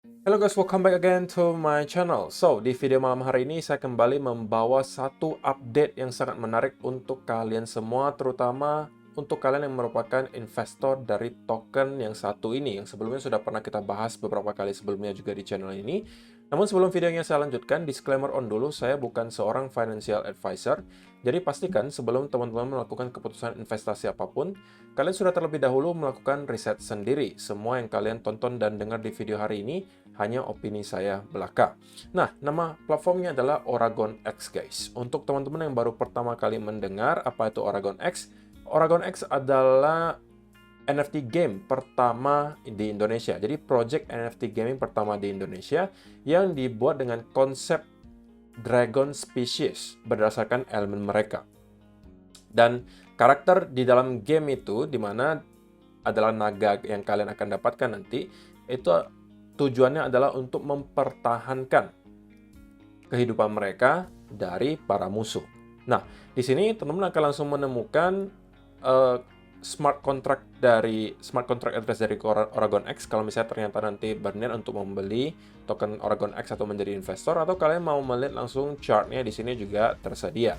Hello guys, welcome back again to my channel. So, di video malam hari ini saya kembali membawa satu update yang sangat menarik untuk kalian semua, terutama untuk kalian yang merupakan investor dari token yang satu ini, yang sebelumnya sudah pernah kita bahas beberapa kali sebelumnya juga di channel ini. Namun sebelum videonya saya lanjutkan, disclaimer on dulu, saya bukan seorang financial advisor. Jadi pastikan sebelum teman-teman melakukan keputusan investasi apapun, kalian sudah terlebih dahulu melakukan riset sendiri. Semua yang kalian tonton dan dengar di video hari ini hanya opini saya belaka. Nah, nama platformnya adalah Oragon X, guys. Untuk teman-teman yang baru pertama kali mendengar apa itu Oragon X adalah NFT game pertama di Indonesia. Jadi, project NFT gaming pertama di Indonesia yang dibuat dengan konsep Dragon Species berdasarkan elemen mereka. Dan karakter di dalam game itu, di mana adalah naga yang kalian akan dapatkan nanti, itu tujuannya adalah untuk mempertahankan kehidupan mereka dari para musuh. Nah, di sini teman-teman akan langsung menemukan smart contract address dari Oragon X kalau misalnya ternyata nanti berniat untuk membeli token Oragon X atau menjadi investor, atau kalian mau melihat langsung chartnya di sini juga tersedia.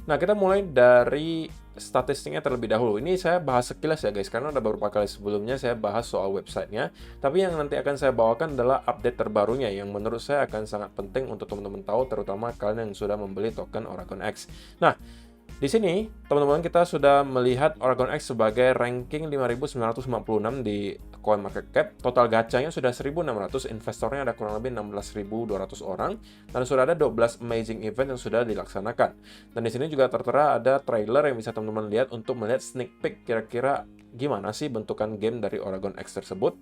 Nah, kita mulai dari statistiknya terlebih dahulu. Ini saya bahas sekilas ya guys, karena ada beberapa kali sebelumnya saya bahas soal websitenya. Tapi yang nanti akan saya bawakan adalah update terbarunya yang menurut saya akan sangat penting untuk teman-teman tahu, terutama kalian yang sudah membeli token Oragon X. Nah, di sini, teman-teman, kita sudah melihat Oragon X sebagai ranking 5.956 di CoinMarketCap. Total gacanya sudah 1.600, investornya ada kurang lebih 16.200 orang, dan sudah ada 12 amazing event yang sudah dilaksanakan. Dan di sini juga tertera ada trailer yang bisa teman-teman lihat untuk melihat sneak peek kira-kira gimana sih bentukan game dari Oragon X tersebut.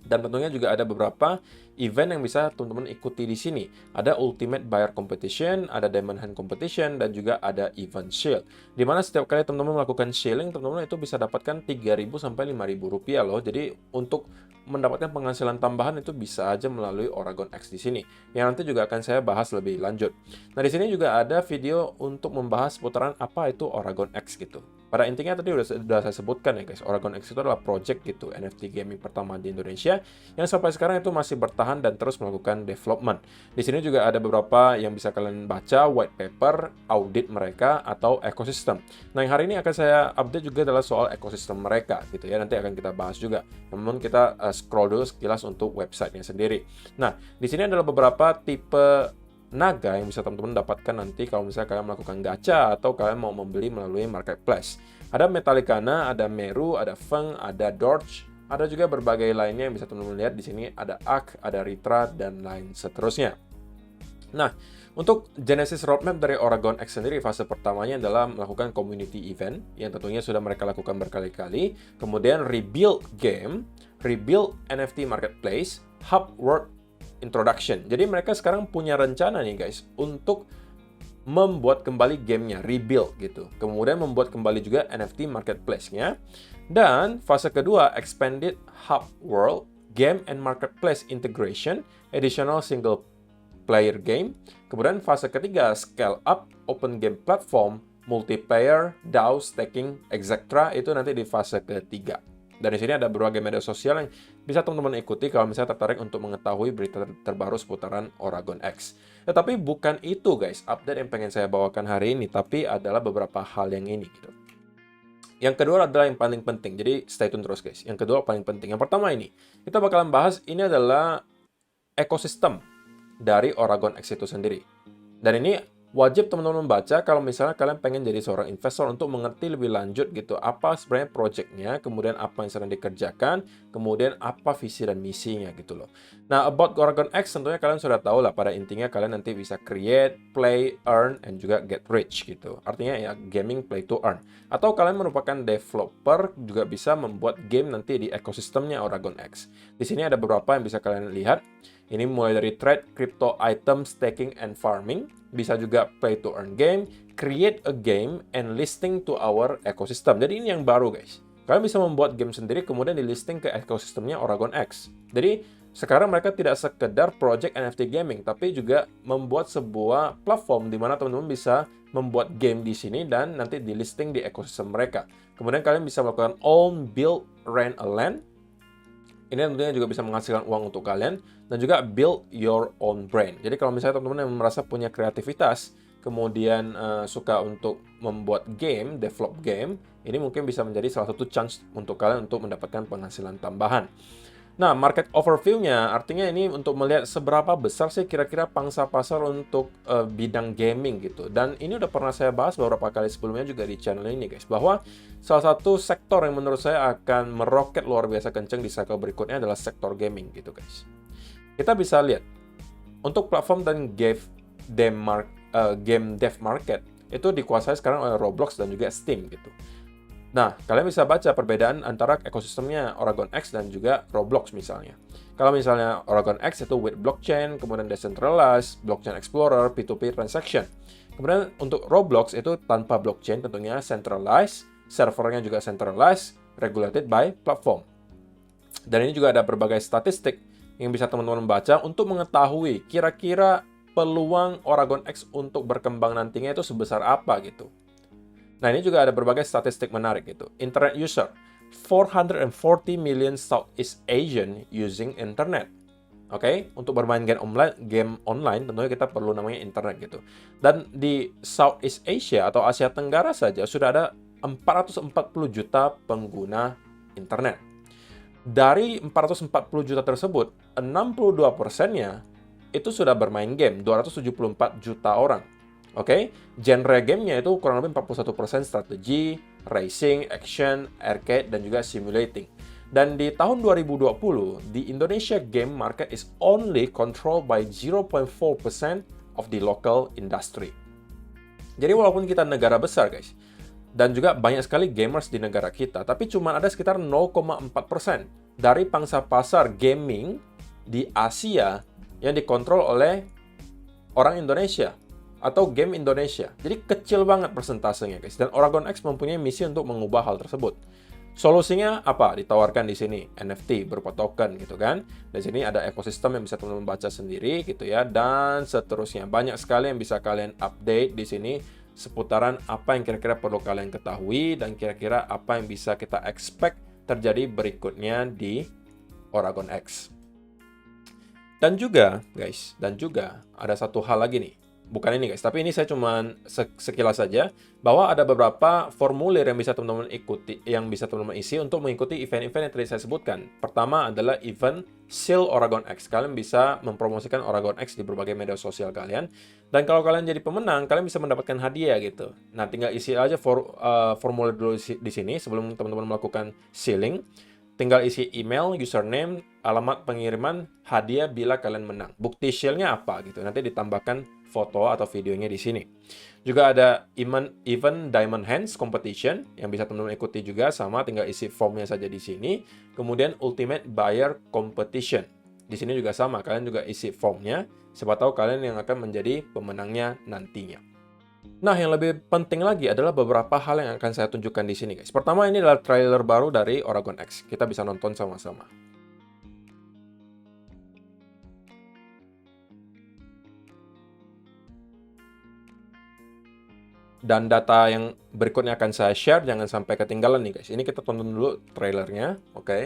Dan tentunya juga ada beberapa event yang bisa teman-teman ikuti di sini. Ada Ultimate Buyer Competition, ada Diamond Hand Competition, dan juga ada Event Shield. Dimana setiap kali teman-teman melakukan shilling, teman-teman itu bisa dapatkan 3.000 sampai 5.000 rupiah loh. Jadi untuk mendapatkan penghasilan tambahan itu bisa aja melalui Oragon X di sini. Yang nanti juga akan saya bahas lebih lanjut. Nah, di sini juga ada video untuk membahas putaran apa itu Oragon X gitu. Pada intinya tadi sudah saya sebutkan ya guys, Oragon X itu adalah project gitu, NFT gaming pertama di Indonesia yang sampai sekarang itu masih bertahan dan terus melakukan development. Di sini juga ada beberapa yang bisa kalian baca, white paper, audit mereka, atau ekosistem. Nah, yang hari ini akan saya update juga adalah soal ekosistem mereka gitu ya, nanti akan kita bahas juga. Namun kita scroll dulu sekilas untuk websitenya sendiri. Nah, di sini adalah beberapa tipe naga yang bisa teman-teman dapatkan nanti kalau misalnya kalian melakukan gacha atau kalian mau membeli melalui marketplace. Ada Metallicana, ada Meru, ada Feng, ada Dorch, ada juga berbagai lainnya yang bisa teman-teman lihat di sini. Ada Ark, ada Ritra, dan lain seterusnya. Nah, untuk Genesis Roadmap dari Oragon X sendiri, fase pertamanya adalah melakukan community event yang tentunya sudah mereka lakukan berkali-kali. Kemudian rebuild game, rebuild NFT marketplace, hub world introduction. Jadi mereka sekarang punya rencana nih guys untuk membuat kembali gamenya, rebuild gitu. Kemudian membuat kembali juga NFT marketplace-nya. Dan fase kedua, expanded hub world, game and marketplace integration, additional single player game. Kemudian fase ketiga, scale up, open game platform, multiplayer, DAO, staking, etc. Itu nanti di fase ketiga. Dan di sini ada berbagai media sosial yang bisa teman-teman ikuti kalau misalnya tertarik untuk mengetahui berita terbaru seputaran Oragon X. Tetapi bukan itu guys, update yang pengen saya bawakan hari ini, tapi adalah beberapa hal yang ini gitu. Yang kedua adalah yang paling penting, jadi stay tune terus guys. Yang kedua paling penting. Yang pertama ini, kita bakalan bahas ini adalah ekosistem dari Oragon X itu sendiri. Dan ini wajib teman-teman membaca kalau misalnya kalian pengen jadi seorang investor untuk mengerti lebih lanjut gitu apa sebenarnya projectnya, kemudian apa yang sedang dikerjakan, kemudian apa visi dan misinya gitu loh. Nah, about Oragon X tentunya kalian sudah tahu lah, pada intinya kalian nanti bisa create, play, earn, and juga get rich gitu. Artinya ya gaming play to earn. Atau kalian merupakan developer juga bisa membuat game nanti di ekosistemnya Oragon X. Di sini ada beberapa yang bisa kalian lihat. Ini mulai dari trade, crypto item, staking, and farming. Bisa juga play to earn game, create a game, and listing to our ecosystem. Jadi ini yang baru guys. Kalian bisa membuat game sendiri kemudian di listing ke ekosistemnya Oragon X. Jadi sekarang mereka tidak sekedar project NFT gaming, tapi juga membuat sebuah platform di mana teman-teman bisa membuat game di sini dan nanti di listing di ekosistem mereka. Kemudian kalian bisa melakukan own, build, rent a land, Ini tentunya juga bisa menghasilkan uang untuk kalian dan juga build your own brand. Jadi kalau misalnya teman-teman yang merasa punya kreativitas, kemudian suka untuk membuat game, develop game, ini mungkin bisa menjadi salah satu chance untuk kalian untuk mendapatkan penghasilan tambahan. Nah, market overview-nya artinya ini untuk melihat seberapa besar sih kira-kira pangsa pasar untuk bidang gaming gitu. Dan ini udah pernah saya bahas beberapa kali sebelumnya juga di channel ini guys, bahwa salah satu sektor yang menurut saya akan meroket luar biasa kenceng di cycle berikutnya adalah sektor gaming gitu guys. Kita bisa lihat untuk platform dan game dev market itu dikuasai sekarang oleh Roblox dan juga Steam gitu. Nah, kalian bisa baca perbedaan antara ekosistemnya Oragon X dan juga Roblox misalnya. Kalau misalnya Oragon X itu with blockchain, kemudian decentralized, blockchain explorer, P2P transaction. Kemudian untuk Roblox itu tanpa blockchain, tentunya centralized, servernya juga centralized, regulated by platform. Dan ini juga ada berbagai statistik yang bisa teman-teman baca untuk mengetahui kira-kira peluang Oragon X untuk berkembang nantinya itu sebesar apa gitu. Nah, ini juga ada berbagai statistik menarik gitu. Internet user, 440 million Southeast Asian using internet. Oke, untuk bermain game online tentunya kita perlu namanya internet gitu. Dan di Southeast Asia atau Asia Tenggara saja sudah ada 440 juta pengguna internet. Dari 440 juta tersebut, 62%-nya itu sudah bermain game, 274 juta orang. Oke, genre gamenya itu kurang lebih 41% strategi, racing, action, arcade, dan juga simulating. Dan di tahun 2020, di Indonesia game market is only controlled by 0.4% of the local industry. Jadi walaupun kita negara besar guys, dan juga banyak sekali gamers di negara kita, tapi cuma ada sekitar 0,4% dari pangsa pasar gaming di Asia yang dikontrol oleh orang Indonesia atau game Indonesia. Jadi kecil banget persentasenya guys. Dan Oragon X mempunyai misi untuk mengubah hal tersebut. Solusinya apa? Ditawarkan di sini NFT berupa token gitu kan. Di sini ada ekosistem yang bisa teman-teman baca sendiri gitu ya, dan seterusnya. Banyak sekali yang bisa kalian update di sini seputaran apa yang kira-kira perlu kalian ketahui dan kira-kira apa yang bisa kita expect terjadi berikutnya di Oragon X. Dan juga guys, ada satu hal lagi nih. Bukan ini guys, tapi ini saya cuman sekilas saja bahwa ada beberapa formulir yang bisa teman-teman ikuti, yang bisa teman-teman isi untuk mengikuti event-event yang tadi saya sebutkan. Pertama adalah event Seal Oragon X. Kalian bisa mempromosikan Oragon X di berbagai media sosial kalian. Dan kalau kalian jadi pemenang, kalian bisa mendapatkan hadiah gitu. Nah, tinggal isi aja formulir dulu di sini sebelum teman-teman melakukan sealing. Tinggal isi email, username, alamat pengiriman, hadiah bila kalian menang. Bukti shell-nya apa gitu. Nanti ditambahkan foto atau videonya di sini. Juga ada event Diamond Hands Competition yang bisa teman-teman ikuti juga, sama tinggal isi formnya saja di sini. Kemudian Ultimate Buyer Competition. Di sini juga sama, kalian juga isi formnya. Siapa tahu kalian yang akan menjadi pemenangnya nantinya. Nah, yang lebih penting lagi adalah beberapa hal yang akan saya tunjukkan di sini, guys. Pertama, ini adalah trailer baru dari Oragon X. Kita bisa nonton sama-sama. Dan data yang berikutnya akan saya share, jangan sampai ketinggalan nih, guys. Ini kita tonton dulu trailernya, oke?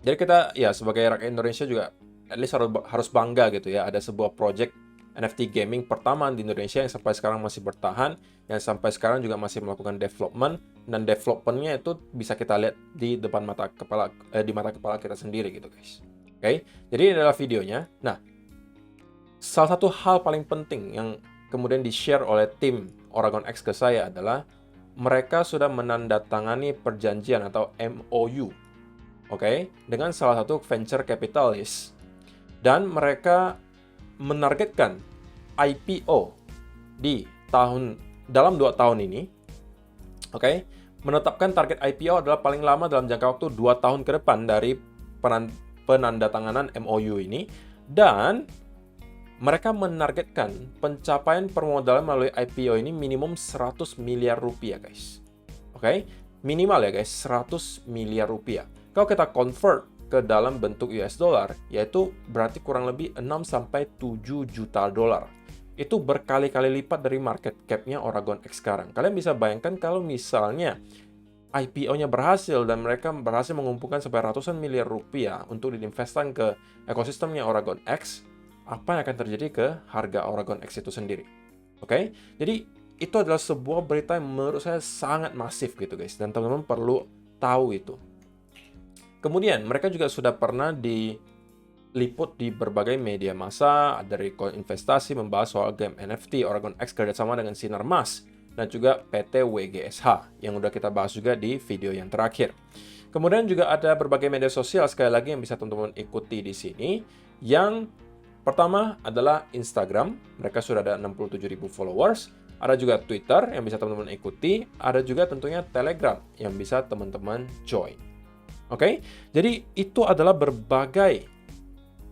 Jadi kita, ya sebagai rakyat Indonesia juga at least harus bangga gitu ya, ada sebuah project NFT gaming pertama di Indonesia yang sampai sekarang masih bertahan, yang sampai sekarang juga masih melakukan development, dan developmentnya itu bisa kita lihat di depan mata kepala, di mata kepala kita sendiri gitu guys. Oke, jadi ini adalah videonya. Nah, salah satu hal paling penting yang kemudian di-share oleh tim Oragon X ke saya adalah mereka sudah menandatangani perjanjian atau MOU, dengan salah satu venture capitalist. Dan mereka menargetkan IPO dalam 2 tahun ini. Menetapkan target IPO adalah paling lama dalam jangka waktu 2 tahun ke depan dari penandatanganan MOU ini. Dan mereka menargetkan pencapaian permodalan melalui IPO ini minimum 100 miliar rupiah, guys. Minimal ya, guys, 100 miliar rupiah. Kalau kita convert ke dalam bentuk US dollar, yaitu berarti kurang lebih 6-7 juta dolar. Itu berkali-kali lipat dari market cap-nya Oragon X sekarang. Kalian bisa bayangkan kalau misalnya IPO-nya berhasil dan mereka berhasil mengumpulkan sampai ratusan miliar rupiah untuk diinvestkan ke ekosistemnya Oragon X, apa yang akan terjadi ke harga Oragon X itu sendiri? Oke, jadi itu adalah sebuah berita yang menurut saya sangat masif gitu guys, dan teman-teman perlu tahu itu. Kemudian mereka juga sudah pernah diliput di berbagai media massa dari investasi membahas soal game NFT Oragon X kerjasama dengan Sinar Mas dan juga PT WGSH yang udah kita bahas juga di video yang terakhir. Kemudian juga ada berbagai media sosial sekali lagi yang bisa teman-teman ikuti di sini. Yang pertama adalah Instagram, mereka sudah ada 67.000 followers. Ada juga Twitter yang bisa teman-teman ikuti. Ada juga tentunya Telegram yang bisa teman-teman join. Oke, jadi itu adalah berbagai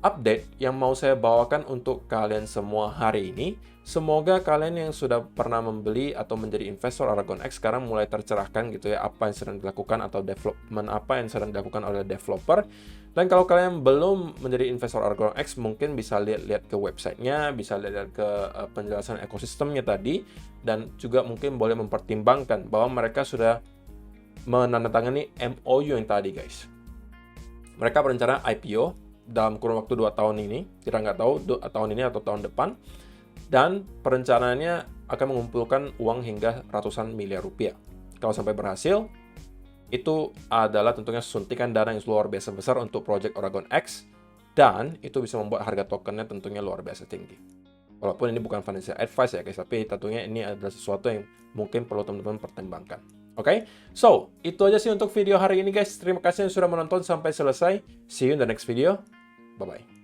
update yang mau saya bawakan untuk kalian semua hari ini. Semoga kalian yang sudah pernah membeli atau menjadi investor Oragon X sekarang mulai tercerahkan gitu ya, apa yang sedang dilakukan atau development apa yang sedang dilakukan oleh developer. Dan kalau kalian belum menjadi investor Oragon X, mungkin bisa lihat-lihat ke websitenya, bisa lihat ke penjelasan ekosistemnya tadi, dan juga mungkin boleh mempertimbangkan bahwa mereka sudah menandatangani MOU yang tadi guys. Mereka berencana IPO dalam kurun waktu 2 tahun ini, kita nggak tahu tahun ini atau tahun depan, dan perencanaannya akan mengumpulkan uang hingga ratusan miliar rupiah. Kalau sampai berhasil, itu adalah tentunya suntikan dana yang luar biasa besar untuk Project Oragon X, dan itu bisa membuat harga tokennya tentunya luar biasa tinggi. Walaupun ini bukan financial advice ya guys, tapi tentunya ini adalah sesuatu yang mungkin perlu teman-teman pertimbangkan. Oke, so itu aja sih untuk video hari ini guys. Terima kasih yang sudah menonton sampai selesai. See you in the next video. Bye-bye.